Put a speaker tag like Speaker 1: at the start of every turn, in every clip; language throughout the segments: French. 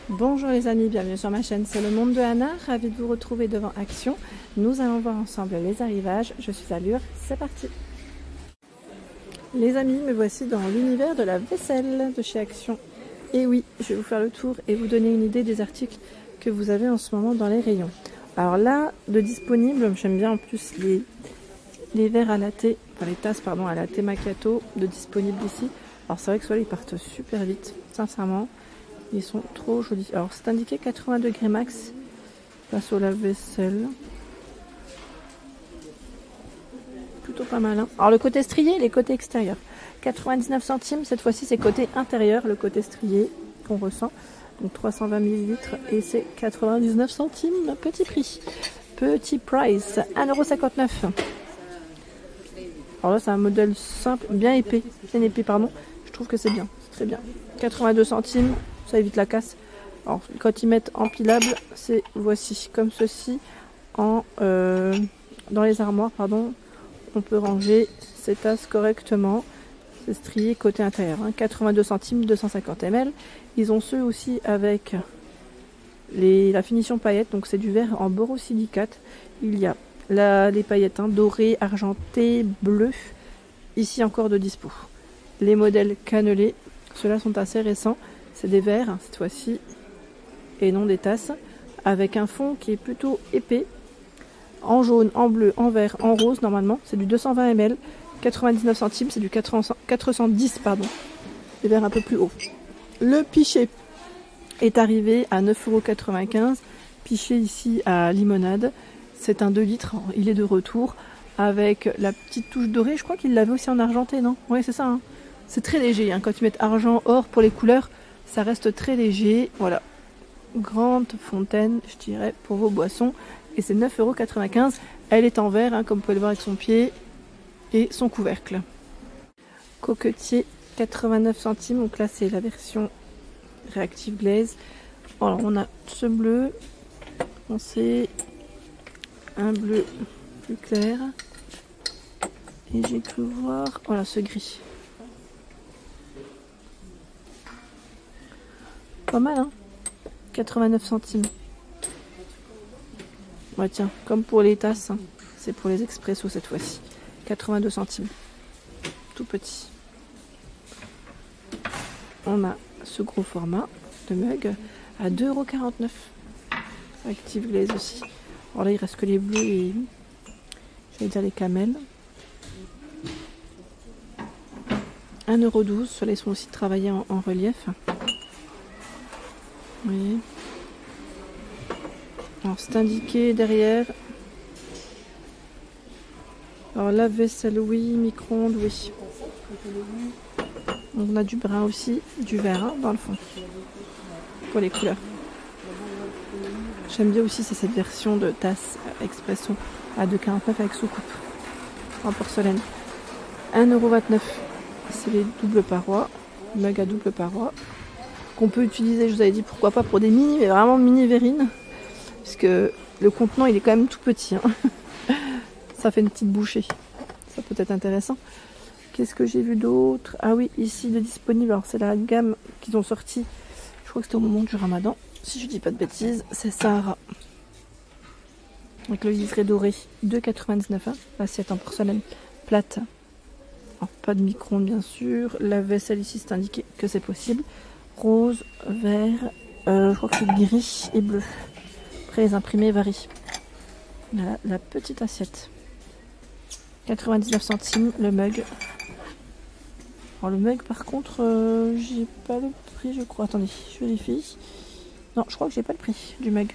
Speaker 1: Bonjour les amis, bienvenue sur ma chaîne, c'est le monde de Anna, ravie de vous retrouver devant Action. Nous allons voir ensemble les arrivages, je suis à Lure, c'est parti. Les amis, me voici dans l'univers de la vaisselle de chez Action. Et oui, je vais vous faire le tour et vous donner une idée des articles que vous avez en ce moment dans les rayons. Alors là, de disponible, j'aime bien en plus les verres à latte, enfin les tasses pardon, à latte macchiato de disponibles ici. Alors c'est vrai que ceux-là ils partent super vite, sincèrement. Ils sont trop jolis. Alors c'est indiqué 80 degrés max. Passe au lave-vaisselle. Plutôt pas mal. Hein. Alors le côté strié et les côtés extérieurs. 99 centimes. Cette fois-ci c'est côté intérieur, le côté strié qu'on ressent. Donc 320 ml et c'est 99 centimes. Petit prix. Petit price. 1,59 €. Alors là c'est un modèle simple, bien épais. Bien épais pardon. Je trouve que c'est bien. C'est très bien. 82 centimes. Ça évite la casse. Alors, quand ils mettent empilable, c'est voici comme ceci dans les armoires, pardon. On peut ranger ces tasses correctement. C'est strié côté intérieur. Hein, 82 centimes, 250 ml. Ils ont ceux aussi avec la finition paillettes. Donc c'est du verre en borosilicate. Il y a les paillettes dorées, argentées, bleues. Ici encore de dispo. Les modèles cannelés. Ceux-là sont assez récents. C'est des verres cette fois-ci et non des tasses avec un fond qui est plutôt épais en jaune, en bleu, en vert, en rose normalement. C'est du 220 ml, 99 centimes, c'est du 410 pardon. Des verres un peu plus hauts. Le pichet est arrivé à 9,95 €. Pichet ici à limonade. C'est un 2 litres. Il est de retour avec la petite touche dorée. Je crois qu'il l'avait aussi en argenté, non? Oui, c'est ça. Hein. C'est très léger. Hein. Quand ils mettent argent, or pour les couleurs, ça reste très léger. Voilà. Grande fontaine, je dirais, pour vos boissons. Et c'est 9,95 €. Elle est en verre, hein, comme vous pouvez le voir avec son pied et son couvercle. Coquetier, 89 centimes. Donc là, c'est la version Reactive Glaze. Alors, on a ce bleu. On sait un bleu plus clair. Et j'ai cru voir, voilà, ce gris. Pas mal, hein? 89 centimes. Ouais, tiens, comme pour les tasses, hein. C'est pour les expressos cette fois-ci. 82 centimes. Tout petit. On a ce gros format de mug à 2,49 €. Active Glaze aussi. Alors là, il reste que les bleus et j'allais dire les camels. 1,12 €. Ceux-là, ils sont aussi travaillés en relief. Vous voyez. Alors c'est indiqué derrière. Alors lave-vaisselle oui, micro-ondes oui. On a du brun aussi, du vert hein, dans le fond. Pour les couleurs. J'aime bien aussi c'est cette version de tasse expresso à 2,49 € avec soucoupe. En porcelaine. 1,29 €. C'est les doubles parois. Mug à double paroi. Qu'on peut utiliser, je vous avais dit pourquoi pas pour des mini, mais vraiment mini verrines, puisque le contenant il est quand même tout petit. Hein. Ça fait une petite bouchée, ça peut être intéressant. Qu'est-ce que j'ai vu d'autre? Ah oui, ici de disponible, alors c'est la gamme qu'ils ont sorti, je crois que c'était au moment du ramadan, si je dis pas de bêtises, c'est Sahara. Avec le liseré doré, 2,99 €, hein. L'assiette en porcelaine plate. Alors, pas de micro-ondes bien sûr, la vaisselle ici c'est indiqué que c'est possible. Rose, vert, je crois que c'est gris et bleu. Après les imprimés varient. Voilà la petite assiette. 99 centimes le mug. Alors le mug par contre, j'ai pas le prix je crois. Attendez, je vérifie. Non, je crois que j'ai pas le prix du mug.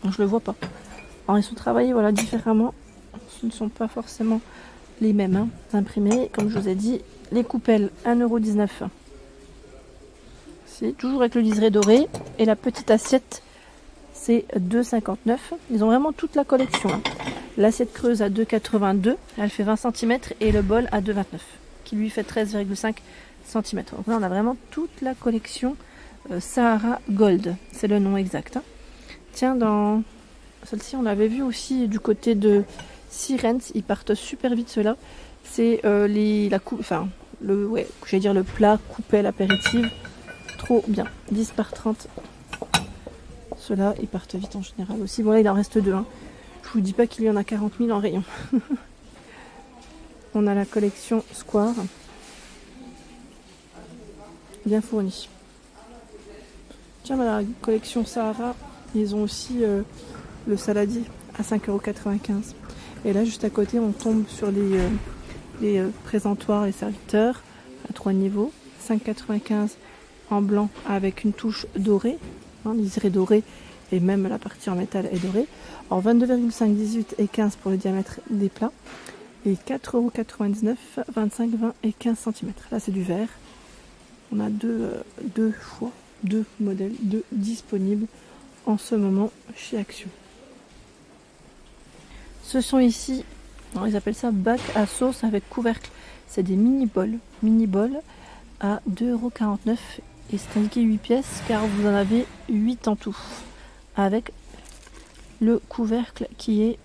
Speaker 1: Non, je le vois pas. Alors ils sont travaillés voilà, différemment. Ce ne sont pas forcément les mêmes hein, imprimés. Comme je vous ai dit, les coupelles 1,19 €. Toujours avec le liseré doré et la petite assiette c'est 2,59 €. Ils ont vraiment toute la collection. Hein. L'assiette creuse à 2,82 €, elle fait 20 cm et le bol à 2,29 € qui lui fait 13,5 cm. Donc là on a vraiment toute la collection Sahara Gold, c'est le nom exact. Hein. Tiens, dans celle-ci on l'avait vu aussi du côté de Sirens, ils partent super vite ceux-là. C'est le plat coupelle apéritive. trop bien. 10 par 30. Ceux-là, ils partent vite en général aussi. Bon là, il en reste 2. Hein. Je vous dis pas qu'il y en a 40 000 en rayon. On a la collection Square. Bien fournie. Tiens, voilà, la collection Sahara. Ils ont aussi le saladier à 5,95 €. Et là, juste à côté, on tombe sur les présentoirs, les serviteurs à 3 niveaux. 5,95 € en blanc avec une touche dorée. Hein, liseré doré et même la partie en métal est dorée. Alors 22,5, 18 et 15 pour le diamètre des plats. Et 4,99 €, 25, 20 et 15 cm. Là, c'est du verre. On a deux modèles, disponibles en ce moment chez Action. Ce sont ici, alors ils appellent ça bac à sauce avec couvercle. C'est des mini-bols à 2,49 € et c'est indiqué 8 pièces car vous en avez 8 en tout. Avec le couvercle qui est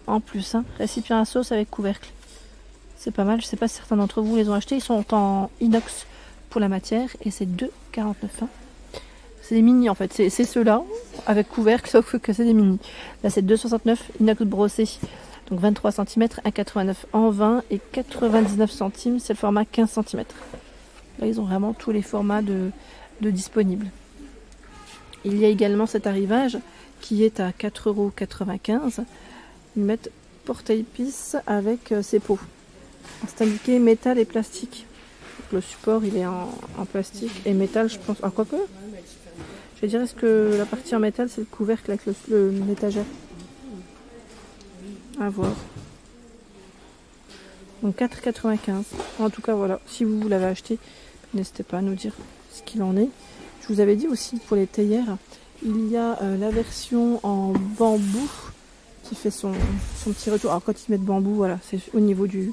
Speaker 1: en plus, hein, récipient à sauce avec couvercle. C'est pas mal, je sais pas si certains d'entre vous les ont achetés. Ils sont en inox pour la matière et c'est 2,49 €. Hein. C'est des mini en fait, c'est ceux-là avec couvercle sauf que c'est des mini. Là c'est 2,69 €, inox brossé, donc 23 cm, 1,89 € en 20 et 99 centimes, c'est le format 15 cm. Là ils ont vraiment tous les formats de disponibles. Il y a également cet arrivage qui est à 4,95 €. Ils mettent porte-épices avec ses pots. C'est indiqué métal et plastique. Donc, le support il est en plastique et métal je pense. Ah quoique je dirais est-ce que la partie en métal c'est le couvercle avec l'étagère. À voir. Donc 4,95 €. En tout cas voilà, si vous l'avez acheté, n'hésitez pas à nous dire ce qu'il en est. Je vous avais dit aussi pour les théières, il y a la version en bambou qui fait son petit retour. Alors quand ils mettent bambou, voilà, c'est au niveau du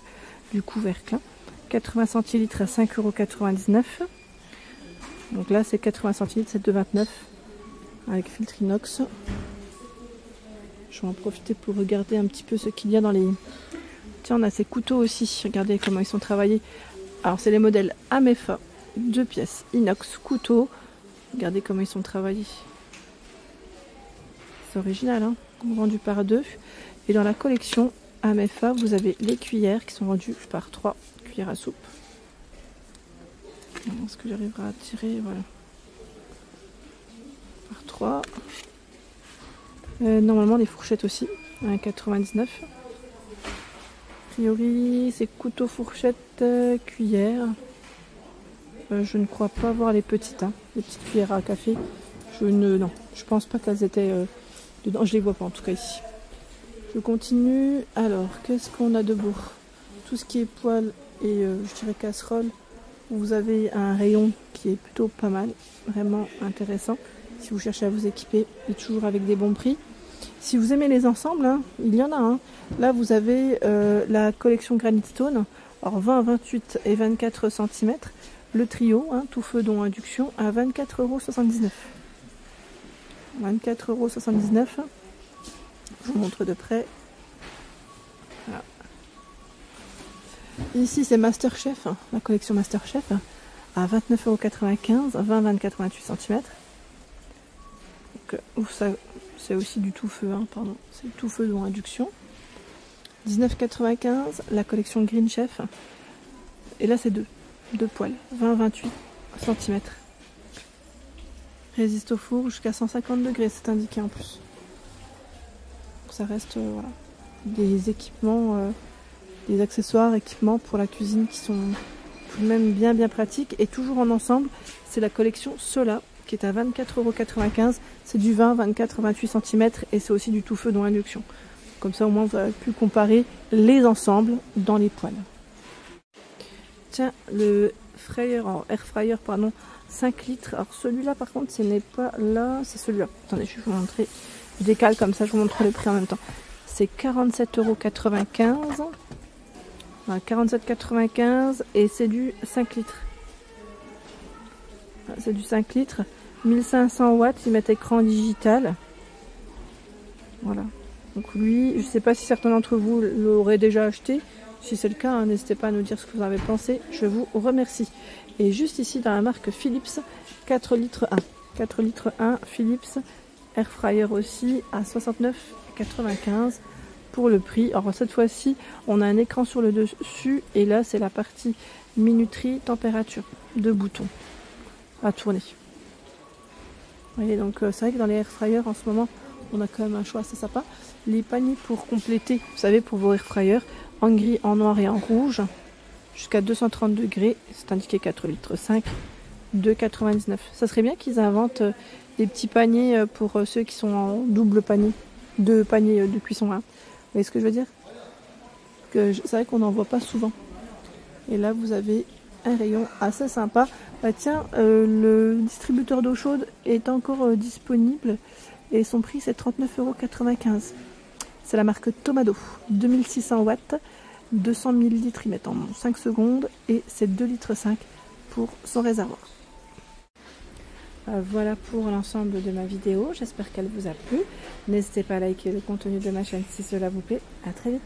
Speaker 1: couvercle. Hein. 80 centilitres à 5,99 €. Donc là c'est 80 centilitres, c'est 2,29 € avec filtre inox. Je vais en profiter pour regarder un petit peu ce qu'il y a dans les... Tiens, on a ces couteaux aussi, regardez comment ils sont travaillés. Alors c'est les modèles Amefa, 2 pièces, inox, couteau. Regardez comment ils sont travaillés. C'est original, hein, vendu par 2. Et dans la collection Amefa, vous avez les cuillères qui sont vendues par 3 cuillères à soupe. Est-ce que j'arriverai à tirer? Voilà. Par 3. Normalement, les fourchettes aussi, à 1,99 €. A priori, c'est couteau, fourchette, cuillère. Je ne crois pas voir les petites, hein, les petites cuillères à café. Non, je pense pas qu'elles étaient dedans. Je les vois pas en tout cas ici. Je continue. Alors, qu'est-ce qu'on a de beau? Tout ce qui est poêle et je dirais casserole. Vous avez un rayon qui est plutôt pas mal, vraiment intéressant. Si vous cherchez à vous équiper, et toujours avec des bons prix. Si vous aimez les ensembles, hein, il y en a un. Hein. Là, vous avez la collection Granite Stone. Alors 20, 28 et 24 cm. Le trio, hein, tout feu dont induction, à 24,79 €. 24,79 €. Je vous montre de près. Voilà. Ici, c'est Masterchef, hein, la collection Masterchef, à 29,95 €, 20, 24, 28 cm. Donc, ça, c'est aussi du tout feu, hein, pardon. C'est le tout feu dont induction. 19,95 €, la collection Green Chef. Et là, c'est deux poêles, 20, 28 cm. Résiste au four jusqu'à 150 degrés, c'est indiqué en plus. Donc ça reste voilà, des équipements, des accessoires, équipements pour la cuisine qui sont tout de même bien pratiques. Et toujours en ensemble, c'est la collection Sola qui est à 24,95 €. C'est du 20, 24, 28 cm et c'est aussi du tout feu dont induction. Comme ça au moins vous avez pu comparer les ensembles dans les poêles. Tiens, le air fryer, pardon, 5 litres. Alors celui-là par contre, ce n'est pas là, c'est celui-là. Attendez, je vais vous montrer. Je décale comme ça, je vous montre le prix en même temps. C'est 47,95 €. Voilà, 47,95 € et c'est du 5 litres. Voilà, c'est du 5 litres. 1500 watts, ils mettent écran digital. Voilà. Donc lui, je ne sais pas si certains d'entre vous l'auraient déjà acheté. Si c'est le cas, hein, n'hésitez pas à nous dire ce que vous en avez pensé. Je vous remercie. Et juste ici, dans la marque Philips, 4 litres 1. 4 litres 1 Philips Air Fryer aussi à 69,95 pour le prix. Alors cette fois-ci, on a un écran sur le dessus et là c'est la partie minuterie, température de boutons à tourner. Vous voyez, donc c'est vrai que dans les Air Fryers en ce moment, on a quand même un choix assez sympa. Les paniers pour compléter, vous savez, pour vos Air Fryers, en gris, en noir et en rouge, jusqu'à 230 degrés, c'est indiqué 4 litres 5, 2,99. Ça serait bien qu'ils inventent des petits paniers pour ceux qui sont en double panier, deux paniers de cuisson. Hein. Vous voyez ce que je veux dire? C'est vrai qu'on n'en voit pas souvent. Et là, vous avez un rayon assez sympa. Bah tiens, le distributeur d'eau chaude est encore disponible et son prix c'est 39,95 €. C'est la marque Tomado, 2600 watts, 200 ml, ils mettent en 5 secondes et c'est 2,5 litres pour son réservoir. Voilà pour l'ensemble de ma vidéo, j'espère qu'elle vous a plu. N'hésitez pas à liker le contenu de ma chaîne si cela vous plaît. À très vite.